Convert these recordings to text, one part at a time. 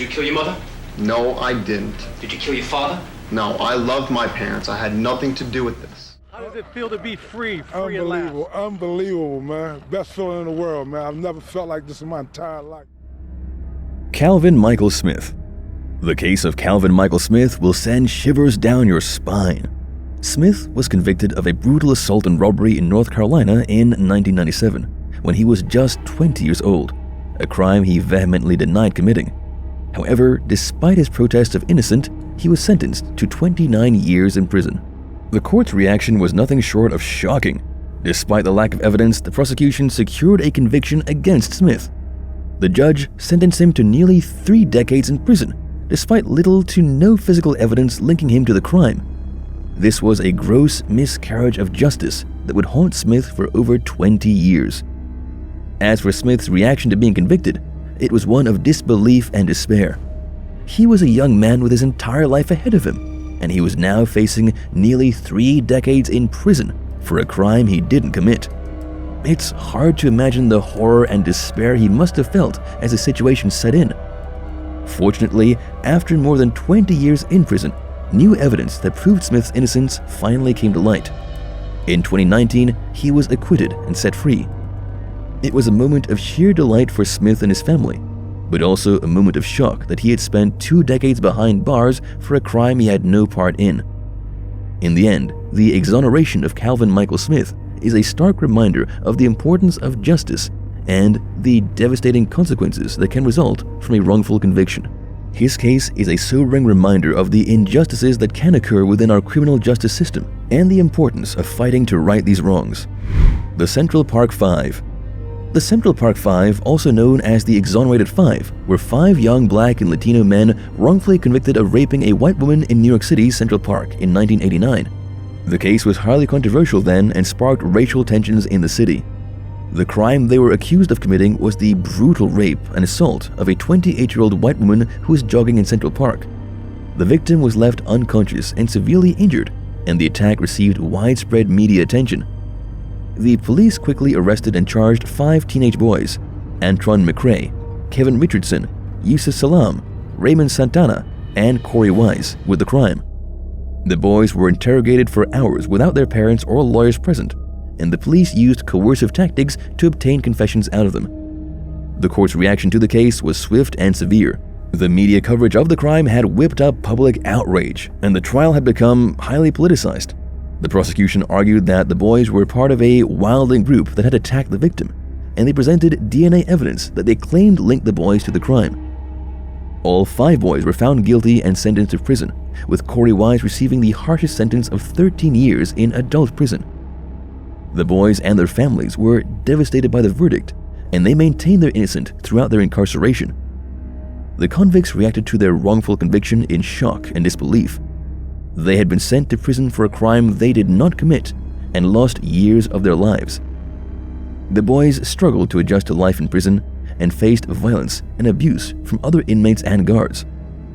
you kill your mother? No, I didn't. Did you kill your father? No, I loved my parents. I had nothing to do with this. How does it feel to be free Unbelievable, unbelievable, man. Best feeling in the world, man. I've never felt like this in my entire life. Kalvin Michael Smith. The case of Kalvin Michael Smith will send shivers down your spine. Smith was convicted of a brutal assault and robbery in North Carolina in 1997, when he was just 20 years old, a crime he vehemently denied committing. However, despite his protest of innocence, he was sentenced to 29 years in prison. The court's reaction was nothing short of shocking. Despite the lack of evidence, the prosecution secured a conviction against Smith. The judge sentenced him to nearly 3 decades in prison, despite little to no physical evidence linking him to the crime. This was a gross miscarriage of justice that would haunt Smith for over 20 years. As for Smith's reaction to being convicted, it was one of disbelief and despair. He was a young man with his entire life ahead of him, and he was now facing nearly 3 decades in prison for a crime he didn't commit. It's hard to imagine the horror and despair he must have felt as the situation set in. Fortunately, after more than 20 years in prison, new evidence that proved Smith's innocence finally came to light. In 2019, he was acquitted and set free. It was a moment of sheer delight for Smith and his family, but also a moment of shock that he had spent 2 decades behind bars for a crime he had no part in. In the end, the exoneration of Kalvin Michael Smith is a stark reminder of the importance of justice and the devastating consequences that can result from a wrongful conviction. His case is a sobering reminder of the injustices that can occur within our criminal justice system and the importance of fighting to right these wrongs. The Central Park Five. The Central Park Five, also known as the Exonerated Five, were 5 young Black and Latino men wrongfully convicted of raping a white woman in New York City's Central Park in 1989. The case was highly controversial then and sparked racial tensions in the city. The crime they were accused of committing was the brutal rape and assault of a 28-year-old white woman who was jogging in Central Park. The victim was left unconscious and severely injured, and the attack received widespread media attention. The police quickly arrested and charged 5 teenage boys, Antron McRae, Kevin Richardson, Yusuf Salam, Raymond Santana, and Corey Wise with the crime. The boys were interrogated for hours without their parents or lawyers present, and the police used coercive tactics to obtain confessions out of them. The court's reaction to the case was swift and severe. The media coverage of the crime had whipped up public outrage, and the trial had become highly politicized. The prosecution argued that the boys were part of a wilding group that had attacked the victim, and they presented DNA evidence that they claimed linked the boys to the crime. All 5 boys were found guilty and sentenced to prison, with Corey Wise receiving the harshest sentence of 13 years in adult prison. The boys and their families were devastated by the verdict, and they maintained their innocence throughout their incarceration. The convicts reacted to their wrongful conviction in shock and disbelief. They had been sent to prison for a crime they did not commit and lost years of their lives. The boys struggled to adjust to life in prison and faced violence and abuse from other inmates and guards.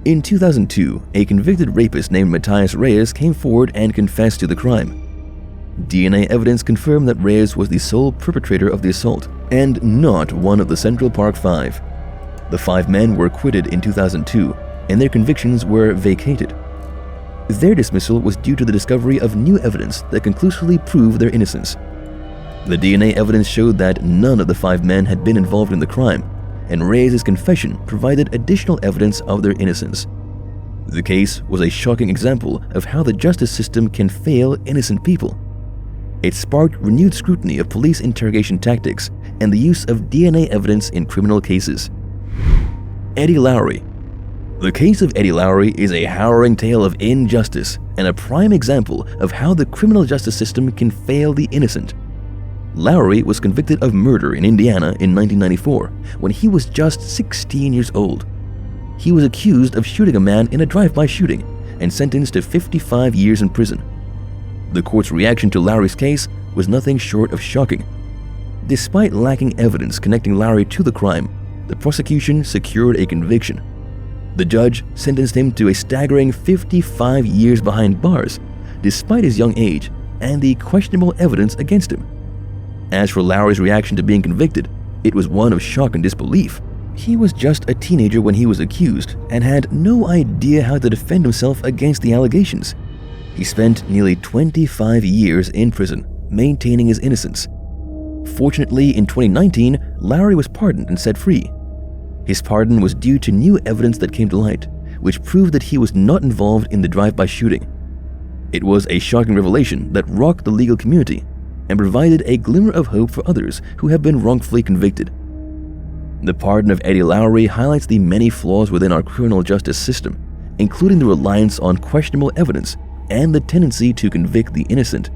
In 2002, a convicted rapist named Matthias Reyes came forward and confessed to the crime. DNA evidence confirmed that Reyes was the sole perpetrator of the assault and not one of the Central Park Five. The 5 men were acquitted in 2002, and their convictions were vacated. Their dismissal was due to the discovery of new evidence that conclusively proved their innocence. The DNA evidence showed that none of the 5 men had been involved in the crime, and Reyes' confession provided additional evidence of their innocence. The case was a shocking example of how the justice system can fail innocent people. It sparked renewed scrutiny of police interrogation tactics and the use of DNA evidence in criminal cases. Eddie Lowry. The case of Eddie Lowry is a harrowing tale of injustice and a prime example of how the criminal justice system can fail the innocent. Lowry was convicted of murder in Indiana in 1994 when he was just 16 years old. He was accused of shooting a man in a drive-by shooting and sentenced to 55 years in prison. The court's reaction to Lowry's case was nothing short of shocking. Despite lacking evidence connecting Lowry to the crime, the prosecution secured a conviction. The judge sentenced him to a staggering 55 years behind bars, despite his young age and the questionable evidence against him. As for Lowry's reaction to being convicted, it was one of shock and disbelief. He was just a teenager when he was accused and had no idea how to defend himself against the allegations. He spent nearly 25 years in prison, maintaining his innocence. Fortunately, in 2019, Lowry was pardoned and set free. His pardon was due to new evidence that came to light, which proved that he was not involved in the drive-by shooting. It was a shocking revelation that rocked the legal community and provided a glimmer of hope for others who have been wrongfully convicted. The pardon of Eddie Lowry highlights the many flaws within our criminal justice system, including the reliance on questionable evidence and the tendency to convict the innocent.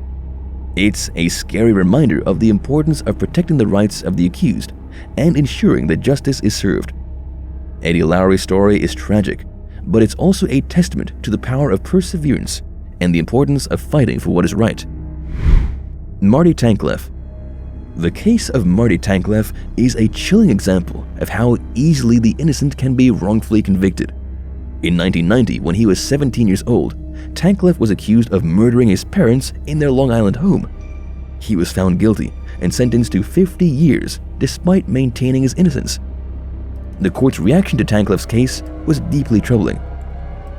It's a scary reminder of the importance of protecting the rights of the accused and ensuring that justice is served. Eddie Lowry's story is tragic, but it's also a testament to the power of perseverance and the importance of fighting for what is right. Marty Tankleff. The case of Marty Tankleff is a chilling example of how easily the innocent can be wrongfully convicted. In 1990, when he was 17 years old, Tankleff was accused of murdering his parents in their Long Island home. He was found guilty and sentenced to 50 years despite maintaining his innocence. The court's reaction to Tankleff's case was deeply troubling.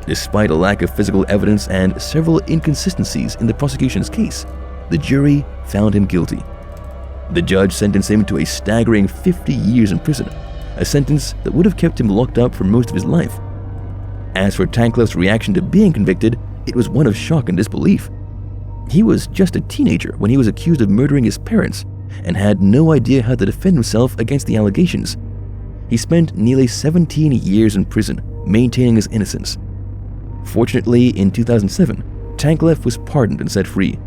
Despite a lack of physical evidence and several inconsistencies in the prosecution's case, the jury found him guilty. The judge sentenced him to a staggering 50 years in prison, a sentence that would have kept him locked up for most of his life. As for Tankleff's reaction to being convicted, it was one of shock and disbelief. He was just a teenager when he was accused of murdering his parents and had no idea how to defend himself against the allegations. He spent nearly 17 years in prison, maintaining his innocence. Fortunately, in 2007, Tankleff was pardoned and set free.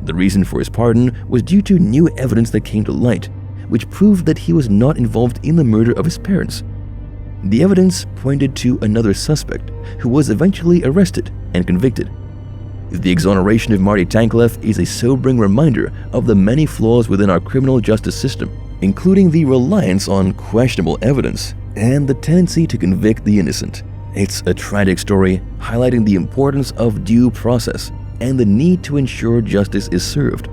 The reason for his pardon was due to new evidence that came to light, which proved that he was not involved in the murder of his parents. The evidence pointed to another suspect, who was eventually arrested and convicted. The exoneration of Marty Tankleff is a sobering reminder of the many flaws within our criminal justice system, including the reliance on questionable evidence and the tendency to convict the innocent. It's a tragic story highlighting the importance of due process and the need to ensure justice is served.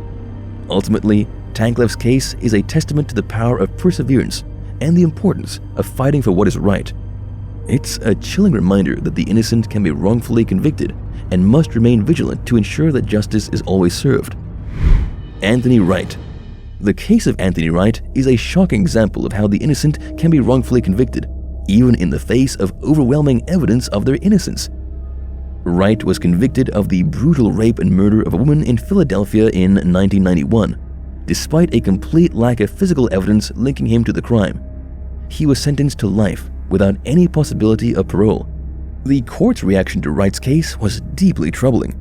Ultimately, Tankleff's case is a testament to the power of perseverance and the importance of fighting for what is right. It's a chilling reminder that the innocent can be wrongfully convicted and must remain vigilant to ensure that justice is always served. Anthony Wright. The case of Anthony Wright is a shocking example of how the innocent can be wrongfully convicted, even in the face of overwhelming evidence of their innocence. Wright was convicted of the brutal rape and murder of a woman in Philadelphia in 1991, despite a complete lack of physical evidence linking him to the crime. He was sentenced to life without any possibility of parole. The court's reaction to Wright's case was deeply troubling.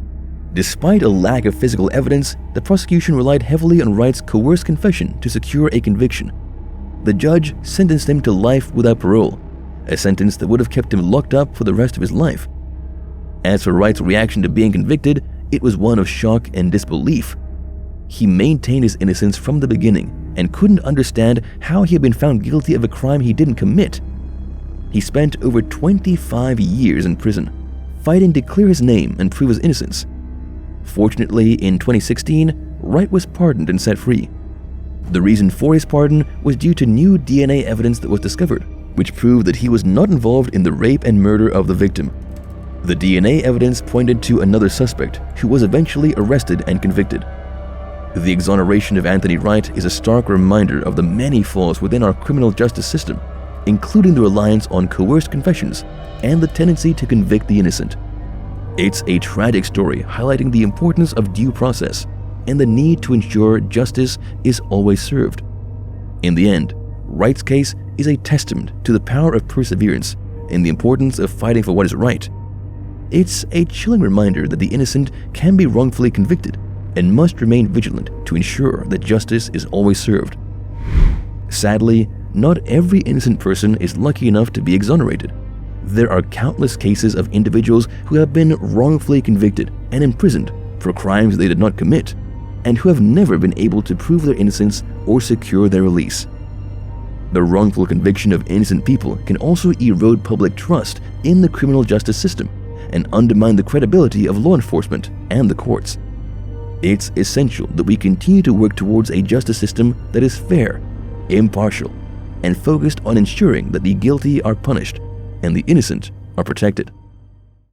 Despite a lack of physical evidence, the prosecution relied heavily on Wright's coerced confession to secure a conviction. The judge sentenced him to life without parole, a sentence that would have kept him locked up for the rest of his life. As for Wright's reaction to being convicted, it was one of shock and disbelief. He maintained his innocence from the beginning and couldn't understand how he had been found guilty of a crime he didn't commit. He spent over 25 years in prison, fighting to clear his name and prove his innocence. Fortunately, in 2016, Wright was pardoned and set free. The reason for his pardon was due to new DNA evidence that was discovered, which proved that he was not involved in the rape and murder of the victim. The DNA evidence pointed to another suspect who was eventually arrested and convicted. The exoneration of Anthony Wright is a stark reminder of the many flaws within our criminal justice system, including the reliance on coerced confessions and the tendency to convict the innocent. It's a tragic story highlighting the importance of due process and the need to ensure justice is always served. In the end, Wright's case is a testament to the power of perseverance and the importance of fighting for what is right. It's a chilling reminder that the innocent can be wrongfully convicted and must remain vigilant to ensure that justice is always served. Sadly, not every innocent person is lucky enough to be exonerated. There are countless cases of individuals who have been wrongfully convicted and imprisoned for crimes they did not commit, and who have never been able to prove their innocence or secure their release. The wrongful conviction of innocent people can also erode public trust in the criminal justice system and undermine the credibility of law enforcement and the courts. It's essential that we continue to work towards a justice system that is fair, impartial, and focused on ensuring that the guilty are punished and the innocent are protected.